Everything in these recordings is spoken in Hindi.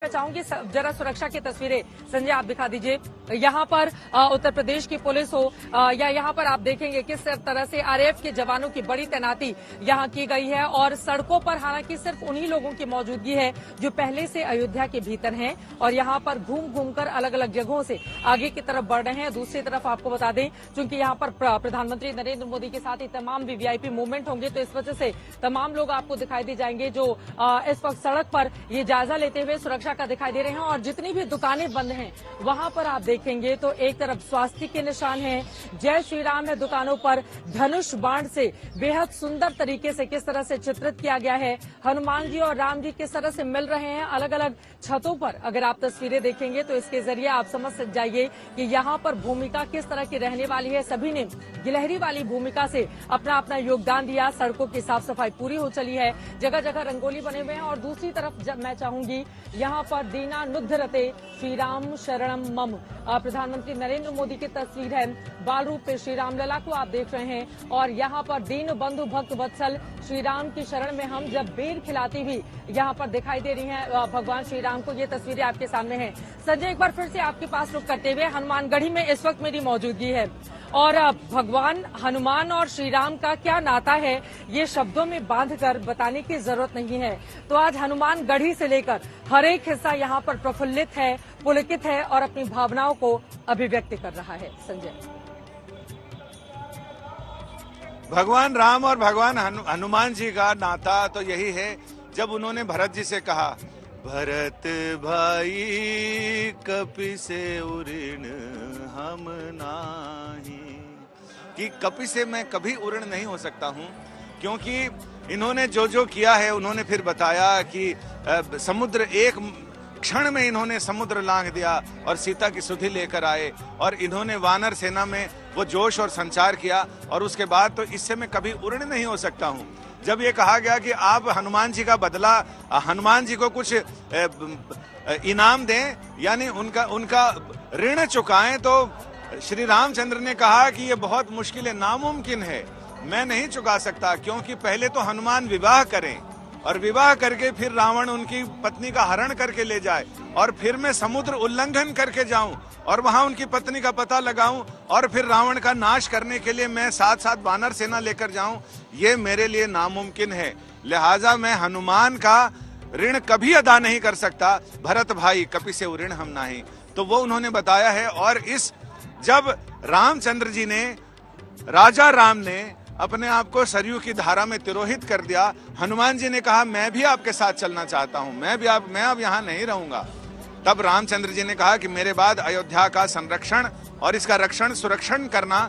मैं चाहूंगी जरा सुरक्षा की तस्वीरें संजय आप दिखा दीजिए। यहाँ पर उत्तर प्रदेश की पुलिस हो या यहाँ पर आप देखेंगे किस तरह से आरएएफ के जवानों की बड़ी तैनाती यहाँ की गई है और सड़कों पर हालांकि सिर्फ उन्हीं लोगों की मौजूदगी है जो पहले से अयोध्या के भीतर हैं और यहाँ पर घूम घूमकर अलग अलग जगहों से आगे की तरफ बढ़ रहे हैं। दूसरी तरफ आपको बता दें क्योंकि यहाँ पर प्रधानमंत्री नरेंद्र मोदी के साथ ही तमाम वीवीआईपी मूवमेंट होंगे तो इस वजह से तमाम लोग आपको दिखाई दे जाएंगे जो इस वक्त सड़क पर ये जायजा लेते हुए सुरक्षा का दिखाई दे रहे हैं। और जितनी भी दुकानें बंद हैं वहां पर आप देखेंगे तो एक तरफ स्वास्तिक के निशान हैं, जय श्री राम है दुकानों पर, धनुष बाण से बेहद सुंदर तरीके से किस तरह से चित्रित किया गया है। हनुमान जी और राम जी किस तरह से मिल रहे हैं अलग अलग छतों पर। अगर आप तस्वीरें देखेंगे तो इसके जरिए आप समझ जाइए कि यहाँ पर भूमिका किस तरह की रहने वाली है। सभी ने गिलहरी वाली भूमिका से अपना अपना योगदान दिया। सड़कों की साफ सफाई पूरी हो चली है, जगह जगह रंगोली बने हुए हैं। और दूसरी तरफ जब मैं चाहूंगी यहाँ पर दीना नुद्धरते श्री राम शरणम मम, प्रधानमंत्री नरेंद्र मोदी की तस्वीर है। बाल रूप पे श्री राम लला को आप देख रहे हैं और यहाँ पर दीन बंधु भक्त वत्सल श्री राम की शरण में हम जब बेर खिलाती हुई यहाँ पर दिखाई दे रही हैं भगवान श्री राम को। ये तस्वीरें आपके सामने हैं। संजय एक बार फिर से आपके पास रुक करते हुए हनुमानगढ़ी में इस वक्त मेरी मौजूदगी है और भगवान हनुमान और श्री राम का क्या नाता है ये शब्दों में बांधकर बताने की जरूरत नहीं है। तो आज हनुमानगढ़ी से लेकर हर एक हिस्सा यहाँ पर प्रफुल्लित है, पुलकित है और अपनी भावनाओं को अभिव्यक्त कर रहा है। संजय, भगवान राम और भगवान हनुमान जी का नाता तो यही है जब उन्होंने भरत जी से कहा, भरत भाई कपि से उऋण हम नाही, कि कपि से मैं कभी उऋण नहीं हो सकता हूँ क्योंकि इन्होंने जो जो किया है उन्होंने फिर बताया कि समुद्र एक क्षण में इन्होंने समुद्र लांघ दिया और सीता की सुधि लेकर आए और इन्होंने वानर सेना में वो जोश और संचार किया और उसके बाद तो इससे मैं कभी उऋण नहीं हो सकता हूँ। जब ये कहा गया कि आप हनुमान जी का बदला हनुमान जी को कुछ इनाम दें यानी उनका ऋण चुकाएं, तो श्री रामचंद्र ने कहा कि ये बहुत मुश्किल है, नामुमकिन है, मैं नहीं चुका सकता क्योंकि पहले तो हनुमान विवाह करें और विवाह करके फिर रावण उनकी पत्नी का हरण करके ले जाए और फिर मैं समुद्र उल्लंघन करके जाऊं और वहां उनकी पत्नी का पता लगाऊं और फिर रावण का नाश करने के लिए मैं साथ साथ वानर सेना लेकर जाऊं, ये मेरे लिए नामुमकिन है। लिहाजा मैं हनुमान का ऋण कभी अदा नहीं कर सकता। भरत भाई कपि से उऋण हम नाही, तो वो उन्होंने बताया है। और इस जब रामचंद्र जी ने, राजा राम ने अपने आप को सरयू की धारा में तिरोहित कर दिया, हनुमान जी ने कहा मैं भी आपके साथ चलना चाहता हूं, मैं अब यहाँ नहीं रहूंगा। तब रामचंद्र जी ने कहा कि मेरे बाद अयोध्या का संरक्षण और इसका रक्षण सुरक्षण करना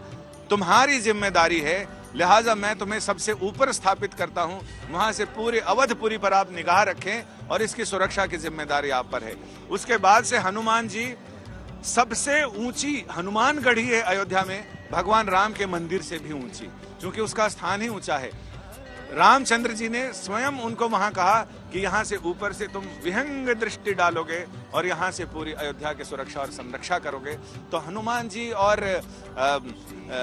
तुम्हारी जिम्मेदारी है, लिहाजा मैं तुम्हें सबसे ऊपर स्थापित करता हूं, वहां से पूरे अवधपुरी पर आप निगाह रखें और इसकी सुरक्षा की जिम्मेदारी आप पर है। उसके बाद से हनुमान जी सबसे ऊंची हनुमानगढ़ी है अयोध्या में, भगवान राम के मंदिर से भी ऊंची, क्योंकि उसका स्थान ही ऊंचा है। रामचंद्र जी ने स्वयं उनको वहां कहा कि यहाँ से ऊपर से तुम विहंग दृष्टि डालोगे और यहाँ से पूरी अयोध्या की सुरक्षा और संरक्षा करोगे। तो हनुमान जी और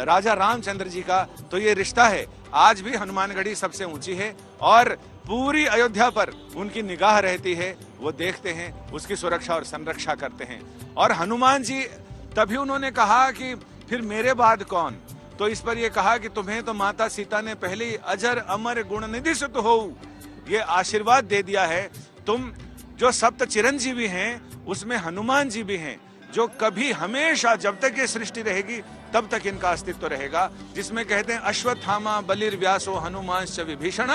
राजा रामचंद्र जी का तो ये रिश्ता है। आज भी हनुमानगढ़ी सबसे ऊंची है और पूरी अयोध्या पर उनकी निगाह रहती है, वो देखते हैं, उसकी सुरक्षा और संरक्षा करते हैं। और हनुमान जी तभी उन्होंने कहा कि फिर मेरे बाद कौन, तो इस पर यह कहा कि तुम्हें तो माता सीता ने पहले ही अजर अमर गुण निधि सुत हो ये आशीर्वाद दे दिया है। तुम जो सप्त चिरंजीवी हैं उसमें हनुमान जी भी हैं, जो कभी हमेशा जब तक ये सृष्टि रहेगी तब तक इनका अस्तित्व रहेगा, जिसमें कहते हैं अश्वत्थामा बलिर व्यासो हनुमांश्च विभीषण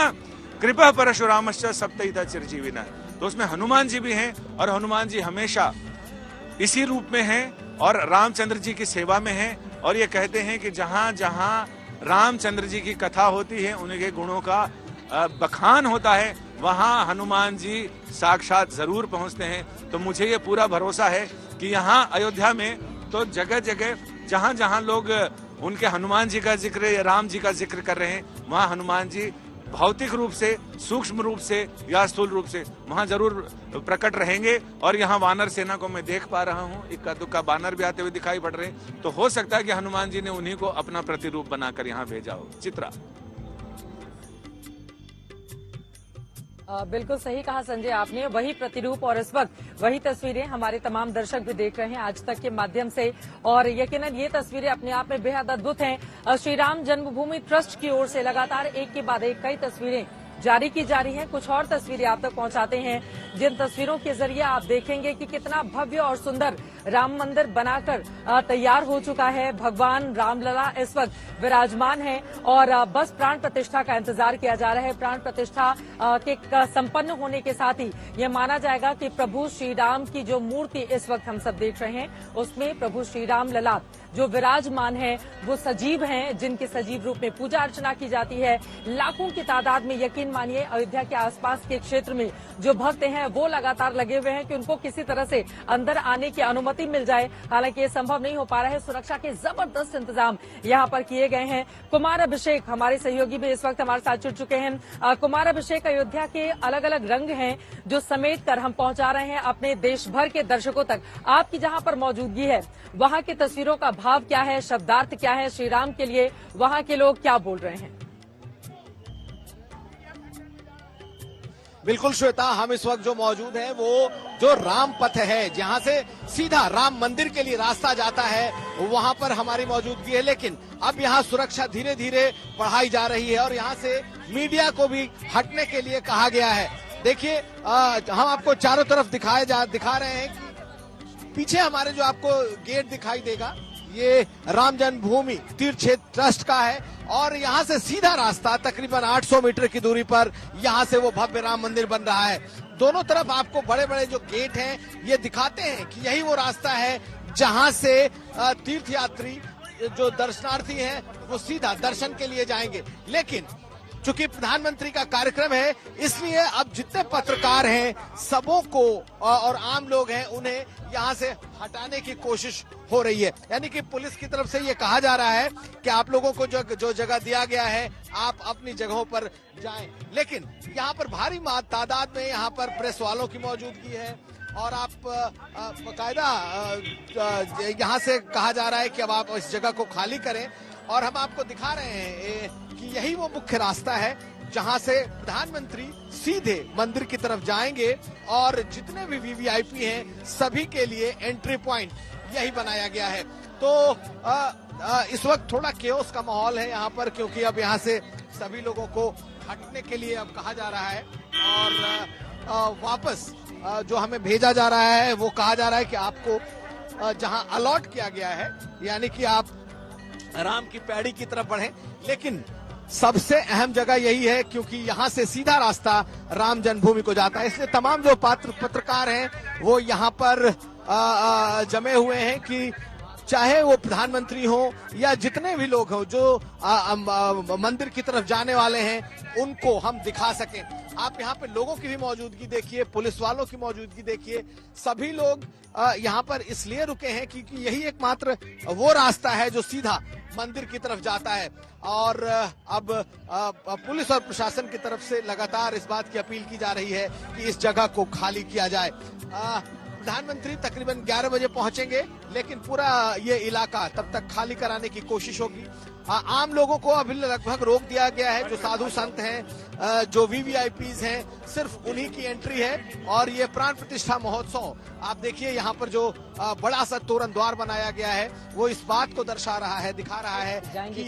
कृपा परशुरामश्च सप्तैता चिरजीविना। तो उसमें हनुमान जी भी हैं और हनुमान जी हमेशा इसी रूप में हैं और रामचंद्र जी की सेवा में हैं। और ये कहते हैं कि जहां जहां रामचंद्र जी की कथा होती है, उनके गुणों का बखान होता है, वहां हनुमान जी साक्षात जरूर पहुंचते हैं। तो मुझे ये पूरा भरोसा है कि यहाँ अयोध्या में तो जगह जगह जहां जहां लोग उनके हनुमान जी का जिक्र या राम जी का जिक्र कर रहे हैं, वहां हनुमान जी भौतिक रूप से, सूक्ष्म रूप से या स्थूल रूप से वहां जरूर प्रकट रहेंगे। और यहाँ वानर सेना को मैं देख पा रहा हूँ, इक्का दुक्का वानर भी आते हुए दिखाई पड़ रहे हैं, तो हो सकता है कि हनुमान जी ने उन्हीं को अपना प्रतिरूप बनाकर यहाँ भेजा हो। चित्रा। बिल्कुल सही कहा संजय आपने। वही प्रतिरूप और इस वक्त वही तस्वीरें हमारे तमाम दर्शक भी देख रहे हैं आज तक के माध्यम से, और यकीनन ये तस्वीरें अपने आप में बेहद अद्भुत हैं। श्री राम जन्मभूमि ट्रस्ट की ओर से लगातार एक के बाद एक कई तस्वीरें जारी की जा रही हैं। कुछ और तस्वीरें आप तक पहुंचाते हैं, जिन तस्वीरों के जरिए आप देखेंगे कि कितना भव्य और सुंदर राम मंदिर बनाकर तैयार हो चुका है। भगवान रामलला इस वक्त विराजमान है और बस प्राण प्रतिष्ठा का इंतजार किया जा रहा है। प्राण प्रतिष्ठा के संपन्न होने के साथ ही यह माना जाएगा कि प्रभु श्री राम की जो मूर्ति इस वक्त हम सब देख रहे हैं, उसमें प्रभु श्री राम लला जो विराजमान है वो सजीव हैं, जिनके सजीव रूप में पूजा अर्चना की जाती है। लाखों की तादाद में, यकीन मानिए, अयोध्या के आसपास के क्षेत्र में जो भक्त हैं वो लगातार लगे हुए हैं कि उनको किसी तरह से अंदर आने की अनुमति मिल जाए। हालांकि ये संभव नहीं हो पा रहा है। सुरक्षा के जबरदस्त इंतजाम यहाँ पर किए गए हैं। कुमार अभिषेक हमारे सहयोगी भी इस वक्त हमारे साथ जुड़ चुके हैं। कुमार अभिषेक, अयोध्या के अलग अलग रंग हैं जो समेट कर हम पहुंचा रहे हैं अपने देश भर के दर्शकों तक। आपकी जहां पर मौजूदगी है वहां की तस्वीरों का भाव क्या है, शब्दार्थ क्या है श्री राम के लिए, वहां के लोग क्या बोल रहे हैं? बिल्कुल श्वेता, हम इस वक्त जो मौजूद हैं वो जो राम पथ है, जहां से सीधा राम मंदिर के लिए रास्ता जाता है, वहां पर हमारी मौजूदगी है। लेकिन अब यहाँ सुरक्षा धीरे धीरे बढ़ाई जा रही है और यहाँ से मीडिया को भी हटने के लिए कहा गया है। देखिए, हम आपको चारों तरफ दिखा रहे हैं कि पीछे हमारे जो आपको गेट दिखाई देगा, ये राम जन्मभूमि तीर्थ क्षेत्र ट्रस्ट का है और यहाँ से सीधा रास्ता तकरीबन 800 मीटर की दूरी पर यहाँ से वो भव्य राम मंदिर बन रहा है। दोनों तरफ आपको बड़े बड़े जो गेट हैं ये दिखाते हैं कि यही वो रास्ता है जहाँ से तीर्थयात्री जो दर्शनार्थी हैं वो सीधा दर्शन के लिए जाएंगे। लेकिन चूंकि प्रधानमंत्री का कार्यक्रम है, इसलिए अब जितने पत्रकार हैं सबों को और आम लोग हैं उन्हें यहाँ से हटाने की कोशिश हो रही है। यानी कि पुलिस की तरफ से ये कहा जा रहा है कि आप लोगों को जो जगह दिया गया है आप अपनी जगहों पर जाएं। लेकिन यहाँ पर भारी तादाद में यहाँ पर प्रेस वालों की मौजूदगी है और आप बाकायदा यहाँ से कहा जा रहा है कि अब आप इस जगह को खाली करें। और हम आपको दिखा रहे हैं कि यही वो मुख्य रास्ता है जहां से प्रधानमंत्री सीधे मंदिर की तरफ जाएंगे और जितने भी वीवीआईपी हैं सभी के लिए एंट्री पॉइंट यही बनाया गया है। तो इस वक्त थोड़ा केओस का माहौल है यहाँ पर, क्योंकि अब यहाँ से सभी लोगों को हटने के लिए अब कहा जा रहा है और वापस जो हमें भेजा जा रहा है वो कहा जा रहा है कि आपको जहां अलॉट किया गया है, यानी कि आप राम की पैड़ी की तरफ बढ़ें। लेकिन सबसे अहम जगह यही है क्योंकि यहाँ से सीधा रास्ता राम जन्मभूमि को जाता है, इसलिए तमाम जो पत्रकार हैं वो यहाँ पर जमे हुए हैं कि चाहे वो प्रधानमंत्री हो या जितने भी लोग हो जो मंदिर की तरफ जाने वाले हैं उनको हम दिखा सकें। आप यहाँ पे लोगों की भी मौजूदगी देखिए, पुलिस वालों की मौजूदगी देखिए। सभी लोग यहाँ पर इसलिए रुके हैं क्योंकि यही एकमात्र वो रास्ता है जो सीधा मंदिर की तरफ जाता है। और अब पुलिस और प्रशासन की तरफ से लगातार इस बात की अपील की जा रही है कि इस जगह को खाली किया जाए। प्रधानमंत्री तकरीबन 11 बजे पहुंचेंगे, लेकिन पूरा ये इलाका तब तक खाली कराने की कोशिश होगी। आम लोगों को अभी लगभग रोक दिया गया है। जो साधु संत हैं, जो वीवीआईपीज हैं, सिर्फ उन्हीं की एंट्री है। और ये प्राण प्रतिष्ठा महोत्सव आप देखिए, यहाँ पर जो बड़ा सा तोरण द्वार बनाया गया है वो इस बात को दर्शा रहा है, दिखा रहा है कि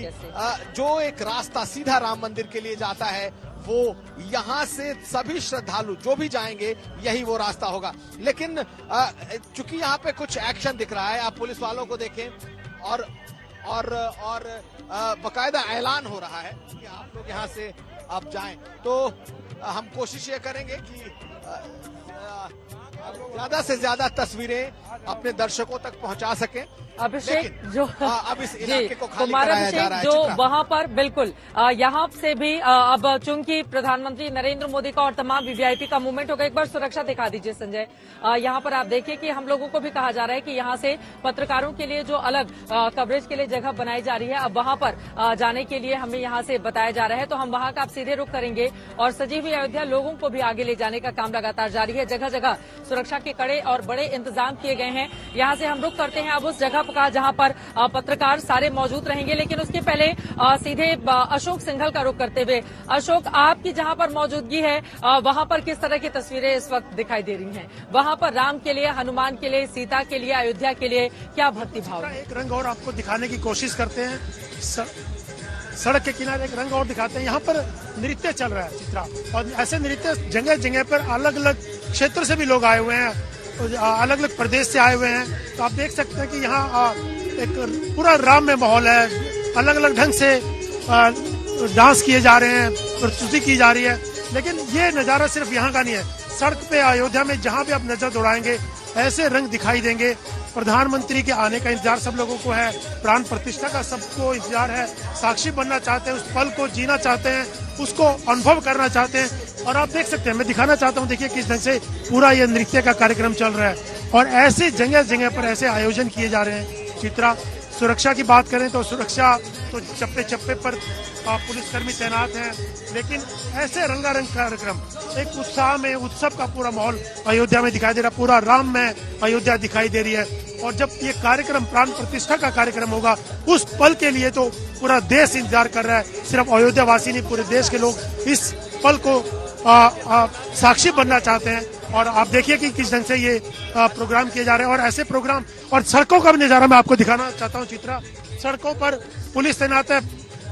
जो एक रास्ता सीधा राम मंदिर के लिए जाता है वो यहाँ से सभी श्रद्धालु जो भी जाएंगे यही वो रास्ता होगा। लेकिन चूंकि यहाँ पे कुछ एक्शन दिख रहा है, आप पुलिस वालों को देखें और बाकायदा ऐलान हो रहा है कि आप लोग यहाँ से अब जाएं। तो हम कोशिश ये करेंगे कि ज्यादा से ज्यादा तस्वीरें अपने दर्शकों तक पहुंचा सकें। अभिषेक जो अब इस इलाके को खाली कुमार कराया जा रहा अभिषेक है जो वहां पर बिल्कुल यहाँ से भी अब चूंकि प्रधानमंत्री नरेंद्र मोदी का और तमाम वीवीआईपी का मूवमेंट होगा। एक बार सुरक्षा दिखा दीजिए संजय। यहाँ पर आप देखिए कि हम लोगों को भी कहा जा रहा है कि यहाँ से पत्रकारों के लिए जो अलग कवरेज के लिए जगह बनाई जा रही है, अब वहां पर जाने के लिए हमें यहाँ से बताया जा रहा है। तो हम वहां का आप सीधे रुख करेंगे और सजी हुई अयोध्या लोगों को भी आगे ले जाने का काम लगातार जारी है। जगह जगह सुरक्षा के कड़े और बड़े इंतजाम किए गए। गए हैं। यहाँ से हम रुक करते हैं अब उस जगह का जहाँ पर पत्रकार सारे मौजूद रहेंगे, लेकिन उसके पहले सीधे अशोक सिंघल का रुख करते हुए, अशोक, आपकी जहाँ पर मौजूदगी है वहाँ पर किस तरह की तस्वीरें इस वक्त दिखाई दे रही हैं? वहाँ पर राम के लिए, हनुमान के लिए, सीता के लिए, अयोध्या के लिए क्या भक्ति भाव है? एक रंग और आपको दिखाने की कोशिश करते हैं। सड़क के किनारे एक रंग और दिखाते हैं। यहाँ पर नृत्य चल रहा है चित्रा, और ऐसे नृत्य जगह जगह पर अलग अलग क्षेत्र से भी लोग आए हुए हैं, अलग अलग प्रदेश से आए हुए हैं। तो आप देख सकते हैं कि यहाँ एक पूरा राममय माहौल है। अलग अलग ढंग से डांस किए जा रहे हैं, प्रस्तुति की जा रही है। लेकिन ये नजारा सिर्फ यहाँ का नहीं है, सड़क पे अयोध्या में जहाँ भी आप नजर दौड़ाएंगे ऐसे रंग दिखाई देंगे। प्रधानमंत्री के आने का इंतजार सब लोगों को है, प्राण प्रतिष्ठा का सबको इंतजार है, साक्षी बनना चाहते हैं, उस पल को जीना चाहते हैं, उसको अनुभव करना चाहते हैं। और आप देख सकते हैं, मैं दिखाना चाहता हूँ, देखिए किस ढंग से पूरा ये नृत्य का कार्यक्रम चल रहा है। और ऐसे जगह जगह पर ऐसे आयोजन किए जा रहे हैं। चित्रा, सुरक्षा की बात करें तो सुरक्षा तो चप्पे चप्पे पर पुलिसकर्मी तैनात हैं, लेकिन ऐसे रंगारंग कार्यक्रम, एक उत्साह में उत्सव का पूरा माहौल अयोध्या में दिखाई दे रहा है। पूरा राम में अयोध्या दिखाई दे रही है। और जब ये कार्यक्रम प्राण प्रतिष्ठा का कार्यक्रम होगा, उस पल के लिए तो पूरा देश इंतजार कर रहा है। सिर्फ अयोध्या वासी नहीं, पूरे देश के लोग इस पल को साक्षी बनना चाहते हैं। और आप देखिए कि किस ढंग से ये प्रोग्राम किए जा रहे हैं। और ऐसे प्रोग्राम और सड़कों का भी नजारा मैं आपको दिखाना चाहता हूँ। चित्रा, सड़कों पर पुलिस तैनात है।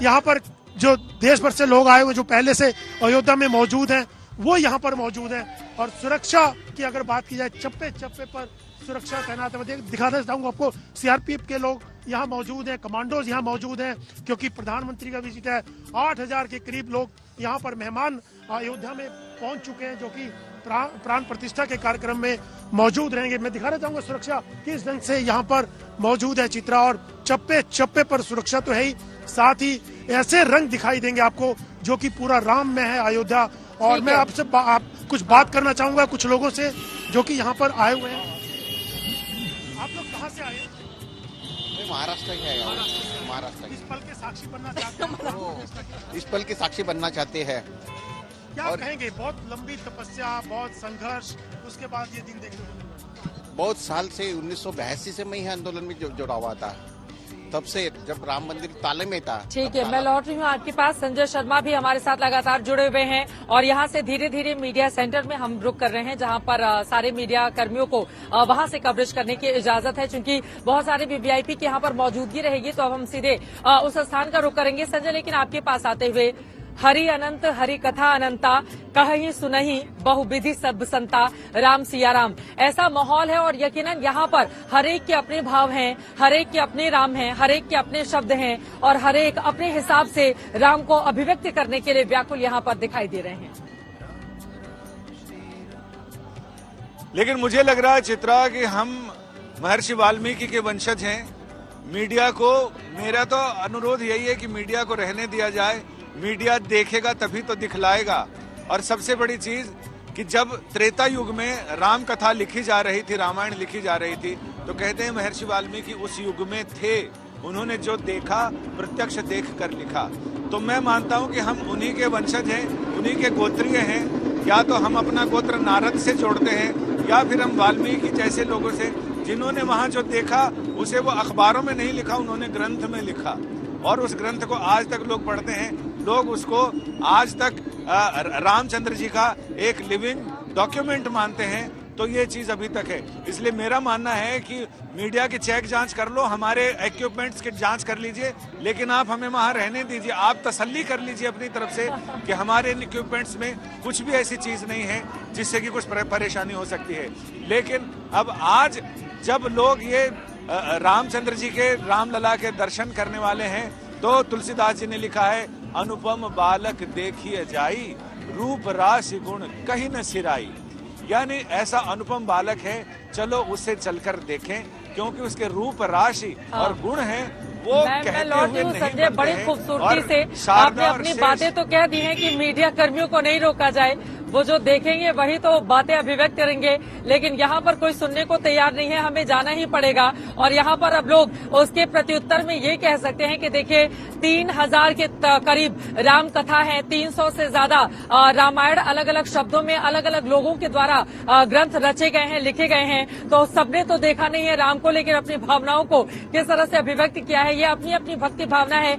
यहाँ पर जो देश भर से लोग आए हुए, जो पहले से अयोध्या में मौजूद हैं, वो यहाँ पर मौजूद हैं। और सुरक्षा की अगर बात की जाए, चप्पे चप्पे पर सुरक्षा तैनात है। मैं दिखाना चाहूंगा आपको, सीआरपीएफ के लोग यहाँ मौजूद हैं, कमांडोज यहाँ मौजूद हैं, क्योंकि प्रधानमंत्री का विजिट है। 8000 के करीब लोग यहाँ पर मेहमान अयोध्या में पहुंच चुके हैं, जो कि प्राण प्रतिष्ठा के कार्यक्रम में मौजूद रहेंगे। मैं दिखाना चाहूंगा सुरक्षा किस ढंग से यहाँ पर मौजूद है। चित्रा, और चप्पे चप्पे पर सुरक्षा तो है ही, साथ ही ऐसे रंग दिखाई देंगे आपको जो कि पूरा राम में है अयोध्या। और मैं आपसे कुछ बात करना चाहूंगा कुछ लोगों से जो कि यहाँ पर आए हुए हैं। आप लोग कहाँ से आए? महाराष्ट्र ही है। महाराष्ट्र। इस पल के साक्षी बनना चाहते हैं। इस पल के साक्षी बनना चाहते हैं। क्या कहेंगे? बहुत लंबी तपस्या, बहुत संघर्ष, उसके बाद ये दिन देखने को मिला। बहुत साल से 1982 से मैं यह आंदोलन में जुड़ा हुआ था, तब से जब राम मंदिर ताले में था। ठीक है, मैं लौट रही हूँ आपके पास। संजय शर्मा भी हमारे साथ लगातार जुड़े हुए हैं और यहाँ से धीरे धीरे मीडिया सेंटर में हम रुक कर रहे हैं, जहाँ पर सारे मीडिया कर्मियों को वहाँ से कवरेज करने की इजाजत है, क्योंकि बहुत सारे वीवीआईपी की यहाँ पर मौजूदगी रहेगी। तो अब हम सीधे उस स्थान का रुख करेंगे। संजय, लेकिन आपके पास आते हुए, हरि अनंत हरि कथा अनंता, कहीं सुनही बहुविधि सब संता, राम सिया राम, ऐसा माहौल है। और यकीनन यहाँ पर हरेक के अपने भाव हैं, हरेक के अपने राम हैं, हरेक के अपने शब्द हैं, और हरेक अपने हिसाब से राम को अभिव्यक्त करने के लिए व्याकुल यहाँ पर दिखाई दे रहे हैं। लेकिन मुझे लग रहा है चित्रा कि हम महर्षि वाल्मीकि के वंशज हैं। मीडिया को, मेरा तो अनुरोध यही है कि मीडिया को रहने दिया जाए। मीडिया देखेगा तभी तो दिखलाएगा। और सबसे बड़ी चीज कि जब त्रेता युग में राम कथा लिखी जा रही थी, रामायण लिखी जा रही थी, तो कहते हैं महर्षि वाल्मीकि उस युग में थे, उन्होंने जो देखा प्रत्यक्ष देख कर लिखा। तो मैं मानता हूं कि हम उन्हीं के वंशज हैं, उन्हीं के गोत्रीय हैं। या तो हम अपना गोत्र नारद से जोड़ते हैं, या फिर हम वाल्मीकि जैसे लोगों से, जिन्होंने वहां जो देखा उसे वो अखबारों में नहीं लिखा, उन्होंने ग्रंथ में लिखा। और उस ग्रंथ को आज तक लोग पढ़ते हैं। लोग उसको आज तक रामचंद्र जी का एक लिविंग डॉक्यूमेंट मानते हैं। तो ये चीज अभी तक है। इसलिए मेरा मानना है कि मीडिया की चेक जांच कर लो, हमारे इक्विपमेंट्स की जांच कर लीजिए, लेकिन आप हमें वहां रहने दीजिए। आप तसल्ली कर लीजिए अपनी तरफ से कि हमारे इन इक्विपमेंट्स में कुछ भी ऐसी चीज नहीं है जिससे कि कुछ परेशानी हो सकती है। लेकिन अब आज जब लोग ये रामचंद्र जी के, रामलला के दर्शन करने वाले हैं, तो तुलसीदास जी ने लिखा है, अनुपम बालक देखिए जाई, रूप राशि गुण कहीं न सिराई। यानी ऐसा अनुपम बालक है, चलो उससे चलकर देखें, क्योंकि उसके रूप राशि और गुण है वो मैं लौट रही हूँ। संजय, बड़ी खूबसूरती से आपने अपनी बातें तो कह दी हैं कि मीडिया कर्मियों को नहीं रोका जाए, वो जो देखेंगे वही तो बातें अभिव्यक्त करेंगे, लेकिन यहाँ पर कोई सुनने को तैयार नहीं है, हमें जाना ही पड़ेगा। और यहाँ पर अब लोग उसके प्रत्युत्तर में ये कह सकते हैं कि देखिए 3000 के करीब राम कथा है, 300 से ज्यादा रामायण अलग अलग शब्दों में अलग अलग लोगों के द्वारा ग्रंथ रचे गए हैं, लिखे गए हैं। तो सबने तो देखा नहीं है राम को, लेकिन अपनी भावनाओं को किस तरह से अभिव्यक्त किया है, ये अपनी अपनी भक्ति भावना है।